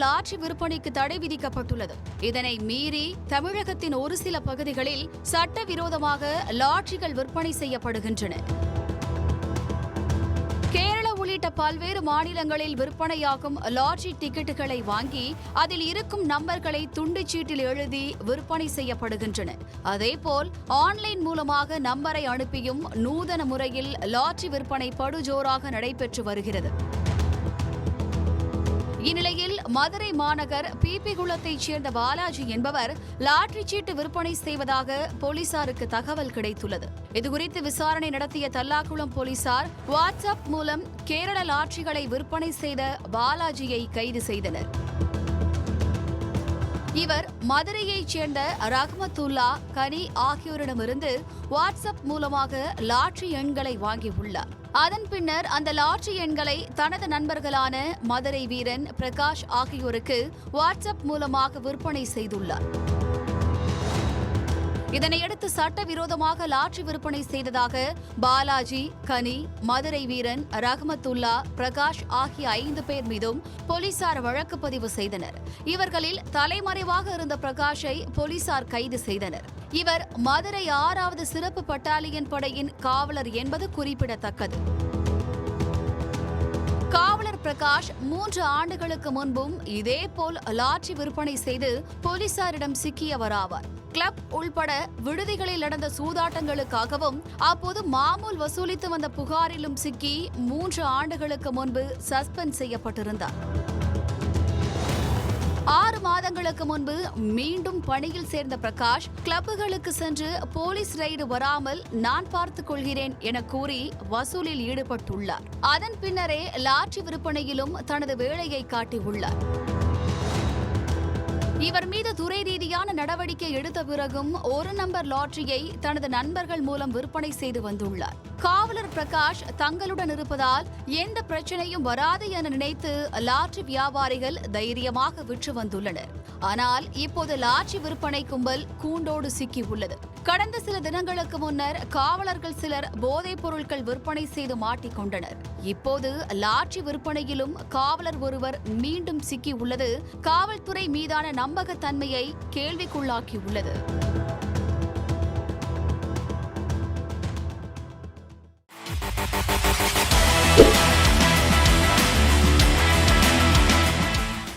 Lottery விற்பனைக்கு தடை விதிக்கப்பட்டுள்ளது. இதனை மீறி தமிழகத்தின் ஒரு சில பகுதிகளில் சட்டவிரோதமாக லாட்டரிகள் விற்பனை செய்யப்படுகின்றன. உள்ளிட்ட பல்வேறு மாநிலங்களில் விற்பனையாகும் லாட்டரி டிக்கெட்டுகளை வாங்கி அதில் இருக்கும் நம்பர்களை துண்டுச்சீட்டில் எழுதி விற்பனை செய்யப்படுகின்றன. அதேபோல் ஆன்லைன் மூலமாக நம்பரை அனுப்பியும் நூதன முறையில் லாட்டரி விற்பனை படுஜோராக நடைபெற்று வருகிறது. இந்நிலையில் மதுரை மாநகர் பிபி குளத்தைச் சேர்ந்த பாலாஜி என்பவர் லாட்டரி சீட்டு விற்பனை செய்வதாக போலீசாருக்கு தகவல் கிடைத்துள்ளது. இதுகுறித்து விசாரணை நடத்திய தல்லாக்குளம் போலீசார் வாட்ஸ்அப் மூலம் கேரள லாட்டரிகளை விற்பனை செய்த பாலாஜியை கைது செய்தனர். இவர் மதுரையைச் சேர்ந்த ரஹ்மத்துல்லா, கனி ஆகியோரிடமிருந்து வாட்ஸ்அப் மூலமாக லாட்டரி எண்களை வாங்கியுள்ளார். அதன் பின்னர் அந்த லாட்டரி எண்களை தனது நண்பர்களான மதுரை வீரன், பிரகாஷ் ஆகியோருக்கு வாட்ஸ்அப் மூலமாக விற்பனை செய்துள்ளார். இதனையடுத்து சட்டவிரோதமாக லாட்டரி விற்பனை செய்ததாக பாலாஜி, கனி, மதுரை வீரன், ரஹ்மத்துல்லா, பிரகாஷ் ஆகிய 5 பேர் மீதும் போலீசார் வழக்கு பதிவு செய்தனர். இவர்களில் தலைமறைவாக இருந்த பிரகாஷை போலீசார் கைது செய்தனர். இவர் மதுரை 6வது சிறப்பு பட்டாலியன் படையின் காவலர் என்பது குறிப்பிடத்தக்கது. காவலர் பிரகாஷ் 3 ஆண்டுகளுக்கு முன்பும் இதேபோல் லாட்டரி விற்பனை செய்து போலீசாரிடம் சிக்கியவராவார். கிளப் உள்பட விடுதிகளில் நடந்த சூதாட்டங்களுக்காகவும் அப்போது மாமூல் வசூலித்து வந்த புகாரிலும் சிக்கி 3 ஆண்டுகளுக்கு முன்பு சஸ்பெண்ட் செய்யப்பட்டிருந்தார். 6 மாதங்களுக்கு முன்பு மீண்டும் பணியில் சேர்ந்த பிரகாஷ் கிளப்புகளுக்கு சென்று போலீஸ் ரெய்டு வராமல் நான் பார்த்துக் கொள்கிறேன் என கூறி வசூலில் ஈடுபட்டுள்ளார். அதன் பின்னரே லாட்டரி விற்பனையிலும் தனது வேலையை காட்டியுள்ளார். இவர் மீது துறை ரீதியான நடவடிக்கை எடுத்த பிறகும் 1 நம்பர் லாட்டரியை தனது நண்பர்கள் மூலம் விற்பனை செய்து வந்துள்ளார். காவலர் பிரகாஷ் தங்களுடன் இருப்பதால் எந்த பிரச்சனையும் வராது என நினைத்து லாட்டரி வியாபாரிகள் தைரியமாக விற்று வந்துள்ளனர். ஆனால் இப்போது லாட்டரி விற்பனை கும்பல் கூண்டோடு சிக்கியுள்ளது. கடந்த சில தினங்களுக்கு முன்னர் காவலர்கள் சிலர் போதைப் பொருட்கள் விற்பனை செய்து மாட்டிக்கொண்டனர். இப்போது லாட்டரி விற்பனையிலும் காவலர் ஒருவர் மீண்டும் சிக்கியுள்ளது காவல்துறை மீதான நம்பகத்தன்மையை கேள்விக்குள்ளாக்கியுள்ளது.